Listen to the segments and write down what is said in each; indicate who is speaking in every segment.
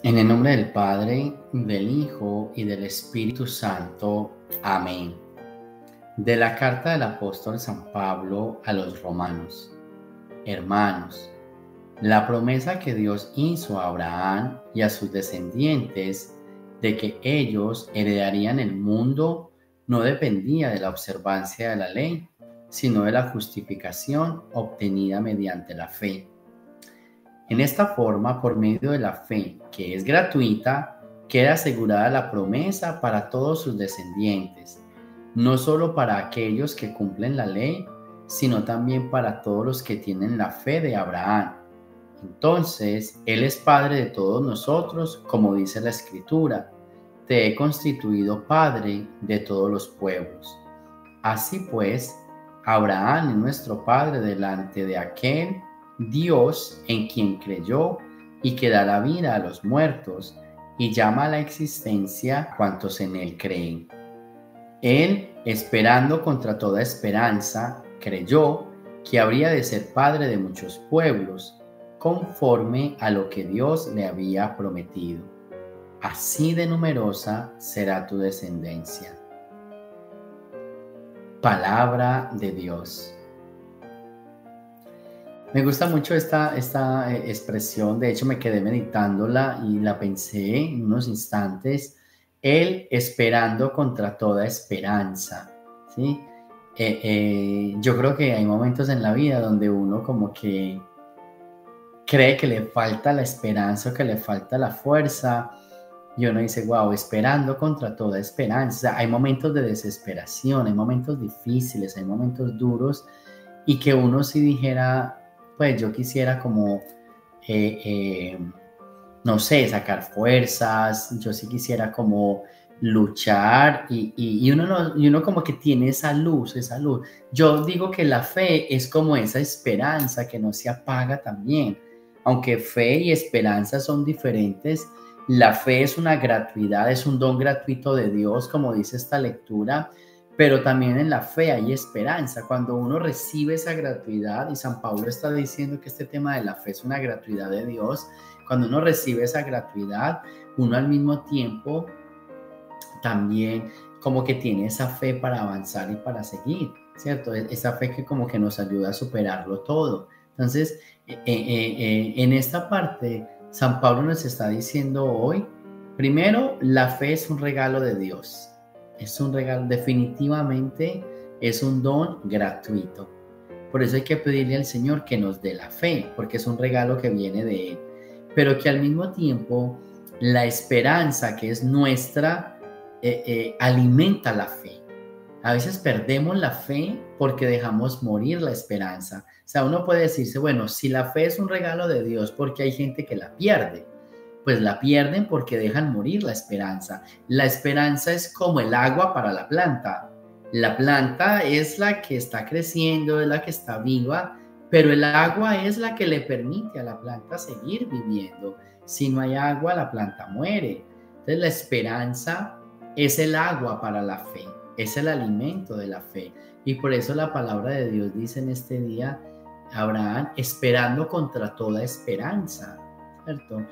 Speaker 1: En el nombre del Padre, del Hijo y del Espíritu Santo. Amén. De la carta del apóstol San Pablo a los romanos. Hermanos, la promesa que Dios hizo a Abraham y a sus descendientes de que ellos heredarían el mundo no dependía de la observancia de la ley, sino de la justificación obtenida mediante la fe. En esta forma, por medio de la fe, que es gratuita, queda asegurada la promesa para todos sus descendientes, no solo para aquellos que cumplen la ley, sino también para todos los que tienen la fe de Abraham. Entonces, Él es Padre de todos nosotros, como dice la Escritura: te he constituido Padre de todos los pueblos. Así pues, Abraham es nuestro Padre delante de aquel Dios en quien creyó y que da la vida a los muertos y llama a la existencia a cuantos en Él creen. Él, esperando contra toda esperanza, creyó que habría de ser Padre de muchos pueblos, conforme a lo que Dios le había prometido. Así de numerosa será tu descendencia. Palabra de Dios. Me gusta mucho esta expresión. De hecho, me quedé meditándola y la pensé en unos instantes. Él esperando contra toda esperanza, ¿sí? Yo creo que hay momentos en la vida donde uno como que cree que le falta la esperanza o que le falta la fuerza. Y uno dice, wow, esperando contra toda esperanza. O sea, hay momentos de desesperación, hay momentos difíciles, hay momentos duros, y que uno si dijera, pues yo quisiera como, no sé, sacar fuerzas, yo sí quisiera como luchar, y uno como que tiene esa luz, esa luz. Yo digo que la fe es como esa esperanza que no se apaga también. Aunque fe y esperanza son diferentes, la fe es una gratuidad, es un don gratuito de Dios, como dice esta lectura, pero también en la fe hay esperanza. Cuando uno recibe esa gratuidad, y San Pablo está diciendo que este tema de la fe es una gratuidad de Dios, cuando uno recibe esa gratuidad, uno al mismo tiempo también como que tiene esa fe para avanzar y para seguir, ¿cierto? Esa fe que como que nos ayuda a superarlo todo. Entonces, en esta parte, San Pablo nos está diciendo hoy, primero, la fe es un regalo de Dios. Es un regalo, definitivamente es un don gratuito. Por eso hay que pedirle al Señor que nos dé la fe, porque es un regalo que viene de Él. Pero que al mismo tiempo, la esperanza que es nuestra, alimenta la fe. A veces perdemos la fe porque dejamos morir la esperanza. O sea, uno puede decirse, bueno, si la fe es un regalo de Dios, ¿por qué hay gente que la pierde? Pues la pierden porque dejan morir la esperanza. La esperanza es como el agua para la planta. La planta es la que está creciendo, es la que está viva, pero el agua es la que le permite a la planta seguir viviendo. Si no hay agua, la planta muere. Entonces la esperanza es el agua para la fe, es el alimento de la fe. Y por eso la palabra de Dios dice en este día, Abraham esperando contra toda esperanza, ¿cierto?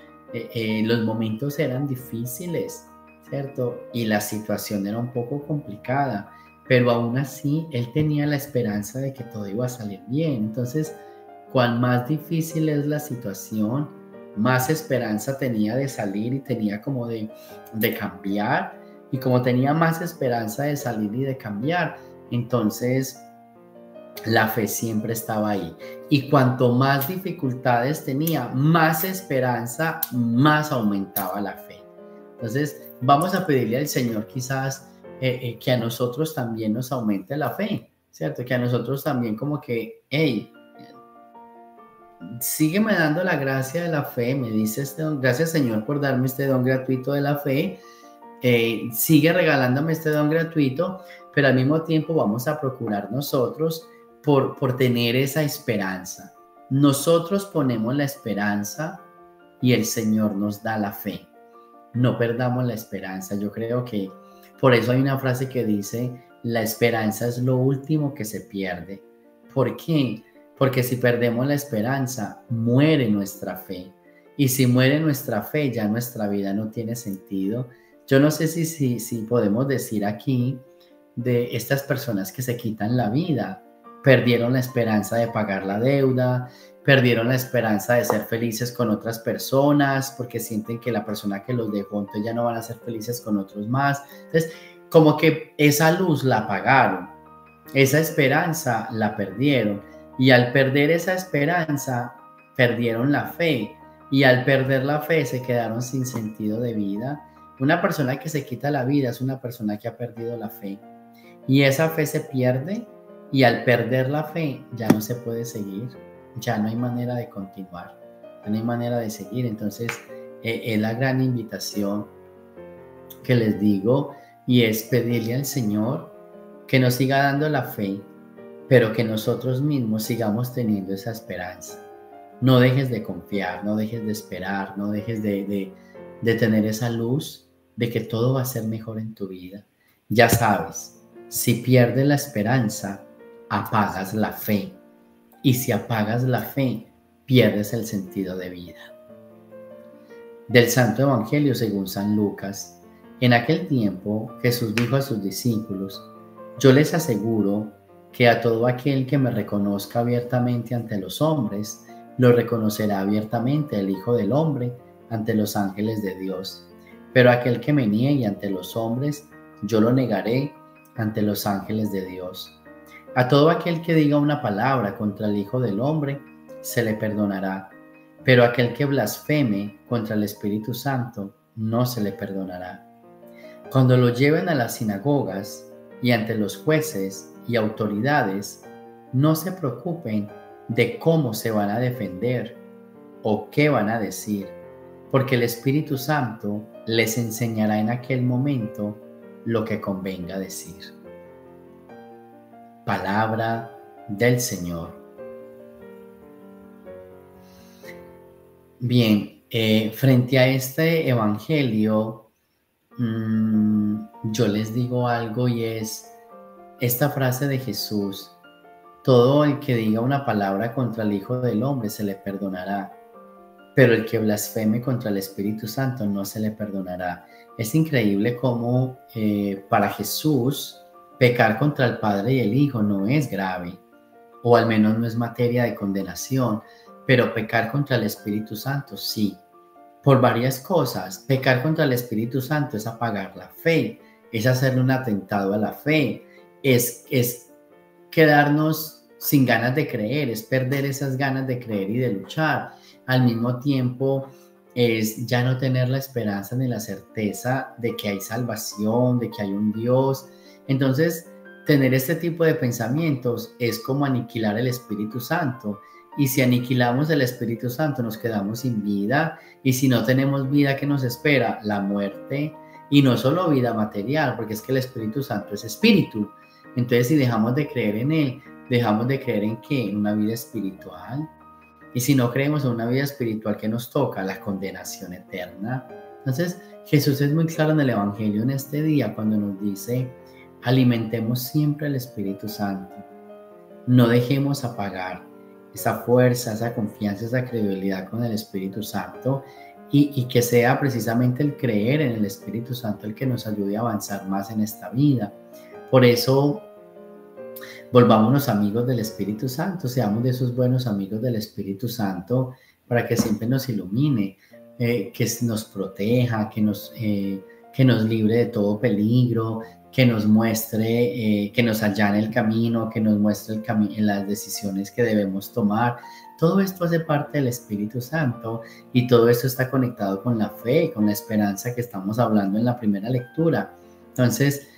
Speaker 1: Los momentos eran difíciles, ¿cierto? Y la situación era un poco complicada, pero aún así él tenía la esperanza de que todo iba a salir bien. Entonces, cuan más difícil es la situación, más esperanza tenía de salir y tenía como de cambiar. Y como tenía más esperanza de salir y de cambiar, entonces la fe siempre estaba ahí. Y cuanto más dificultades tenía, más esperanza, más aumentaba la fe. Entonces, vamos a pedirle al Señor quizás que a nosotros también nos aumente la fe, ¿cierto? Que a nosotros también como que, hey, sígueme dando la gracia de la fe, me dice este don, gracias Señor por darme este don gratuito de la fe, sigue regalándome este don gratuito, pero al mismo tiempo vamos a procurar nosotros por tener esa esperanza. Nosotros ponemos la esperanza y el Señor nos da la fe. No perdamos la esperanza. Yo creo que por eso hay una frase que dice, la esperanza es lo último que se pierde. ¿Por qué? Porque si perdemos la esperanza, muere nuestra fe. Y si muere nuestra fe, ya nuestra vida no tiene sentido. Yo no sé si podemos decir aquí de estas personas que se quitan la vida. Perdieron la esperanza de pagar la deuda, perdieron la esperanza de ser felices con otras personas porque sienten que la persona que los dejó, entonces ya no van a ser felices con otros más. Entonces, como que esa luz la apagaron, esa esperanza la perdieron. Y al perder esa esperanza, perdieron la fe. Y al perder la fe, se quedaron sin sentido de vida. Una persona que se quita la vida es una persona que ha perdido la fe. Y esa fe se pierde, y al perder la fe ya no se puede seguir, ya no hay manera de continuar, ya no hay manera de seguir. Entonces es la gran invitación que les digo, y es pedirle al Señor que nos siga dando la fe, pero que nosotros mismos sigamos teniendo esa esperanza. No dejes de confiar, no dejes de esperar, no dejes de tener esa luz de que todo va a ser mejor en tu vida. Ya sabes, si pierdes la esperanza, apagas la fe. Y si apagas la fe, pierdes el sentido de vida. Del Santo Evangelio según San Lucas. En aquel tiempo, Jesús dijo a sus discípulos: yo les aseguro que a todo aquel que me reconozca abiertamente ante los hombres, lo reconocerá abiertamente el Hijo del Hombre ante los ángeles de Dios. Pero aquel que me niegue ante los hombres, yo lo negaré ante los ángeles de Dios. A todo aquel que diga una palabra contra el Hijo del Hombre, se le perdonará. Pero aquel que blasfeme contra el Espíritu Santo, no se le perdonará. Cuando lo lleven a las sinagogas y ante los jueces y autoridades, no se preocupen de cómo se van a defender o qué van a decir, porque el Espíritu Santo les enseñará en aquel momento lo que convenga decir. Palabra del Señor. Bien, frente a este evangelio, yo les digo algo, y es esta frase de Jesús: todo el que diga una palabra contra el Hijo del Hombre se le perdonará, pero el que blasfeme contra el Espíritu Santo no se le perdonará. Es increíble cómo para Jesús pecar contra el Padre y el Hijo no es grave, o al menos no es materia de condenación, pero pecar contra el Espíritu Santo sí, por varias cosas. Pecar contra el Espíritu Santo es apagar la fe, es hacerle un atentado a la fe, es quedarnos sin ganas de creer, es perder esas ganas de creer y de luchar. Al mismo tiempo es ya no tener la esperanza ni la certeza de que hay salvación, de que hay un Dios. Entonces, tener este tipo de pensamientos es como aniquilar el Espíritu Santo. Y si aniquilamos el Espíritu Santo, nos quedamos sin vida. Y si no tenemos vida, ¿qué nos espera? La muerte. Y no solo vida material, porque es que el Espíritu Santo es espíritu. Entonces, si dejamos de creer en Él, dejamos de creer en ¿qué? En una vida espiritual. Y si no creemos en una vida espiritual, ¿qué nos toca? La condenación eterna. Entonces, Jesús es muy claro en el Evangelio en este día cuando nos dice: alimentemos siempre el Espíritu Santo. No dejemos apagar esa fuerza, esa confianza, esa credibilidad con el Espíritu Santo, y que sea precisamente el creer en el Espíritu Santo el que nos ayude a avanzar más en esta vida. Por eso, volvámonos amigos del Espíritu Santo, seamos de esos buenos amigos del Espíritu Santo para que siempre nos ilumine, que nos proteja, que nos libre de todo peligro, que nos muestre, que nos allane el camino, que nos muestre las decisiones que debemos tomar. Todo esto hace parte del Espíritu Santo, y todo esto está conectado con la fe, con la esperanza que estamos hablando en la primera lectura. Entonces,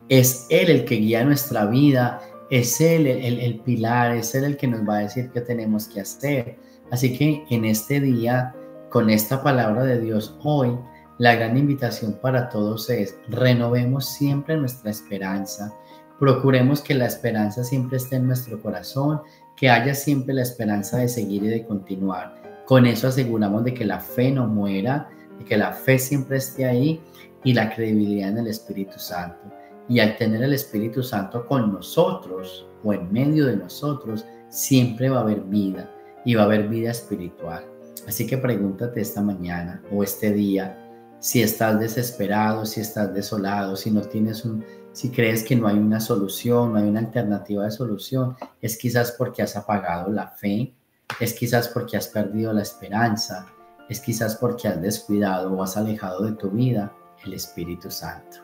Speaker 1: es Él el que guía nuestra vida, es Él el pilar, es Él el que nos va a decir qué tenemos que hacer. Así que en este día, con esta palabra de Dios hoy, la gran invitación para todos es: renovemos siempre nuestra esperanza, procuremos que la esperanza siempre esté en nuestro corazón, que haya siempre la esperanza de seguir y de continuar. Con eso aseguramos de que la fe no muera, de que la fe siempre esté ahí, y la credibilidad en el Espíritu Santo. Y al tener el Espíritu Santo con nosotros o en medio de nosotros, siempre va a haber vida, y va a haber vida espiritual. Así que pregúntate esta mañana o este día si estás desesperado, si estás desolado, si no tienes si crees que no hay una solución, no hay una alternativa de solución, es quizás porque has apagado la fe, es quizás porque has perdido la esperanza, es quizás porque has descuidado o has alejado de tu vida el Espíritu Santo.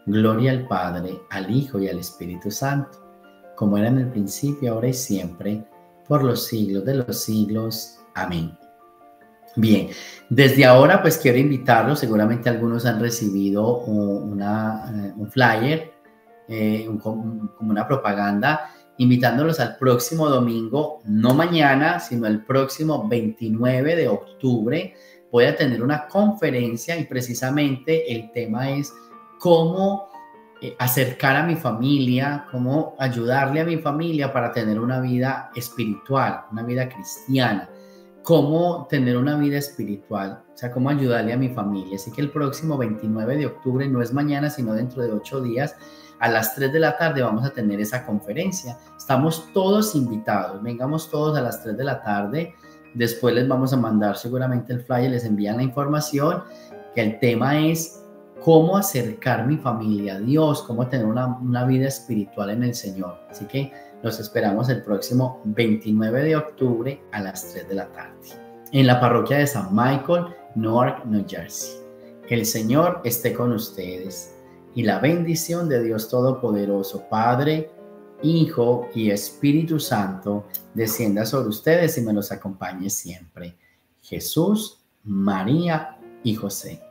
Speaker 1: Gloria al Padre, al Hijo y al Espíritu Santo, como era en el principio, ahora y siempre, por los siglos de los siglos. Amén. Bien, desde ahora pues quiero invitarlos, seguramente algunos han recibido un flyer, como una propaganda, invitándolos al próximo domingo, no mañana, sino el próximo 29 de octubre. Voy a tener una conferencia y precisamente el tema es cómo acercar a mi familia, cómo ayudarle a mi familia para tener una vida espiritual, una vida cristiana. Cómo tener una vida espiritual, o sea, cómo ayudarle a mi familia. Así que el próximo 29 de octubre, no es mañana, sino dentro de 8 días, a las 3 de la tarde vamos a tener esa conferencia. Estamos todos invitados, vengamos todos a las 3 de la tarde. Después les vamos a mandar seguramente el flyer, les envían la información, que el tema es cómo acercar mi familia a Dios, cómo tener una vida espiritual en el Señor. Así que los esperamos el próximo 29 de octubre a las 3 de la tarde en la parroquia de San Michael, Newark, New Jersey. Que el Señor esté con ustedes y la bendición de Dios Todopoderoso, Padre, Hijo y Espíritu Santo, descienda sobre ustedes y me los acompañe siempre. Jesús, María y José.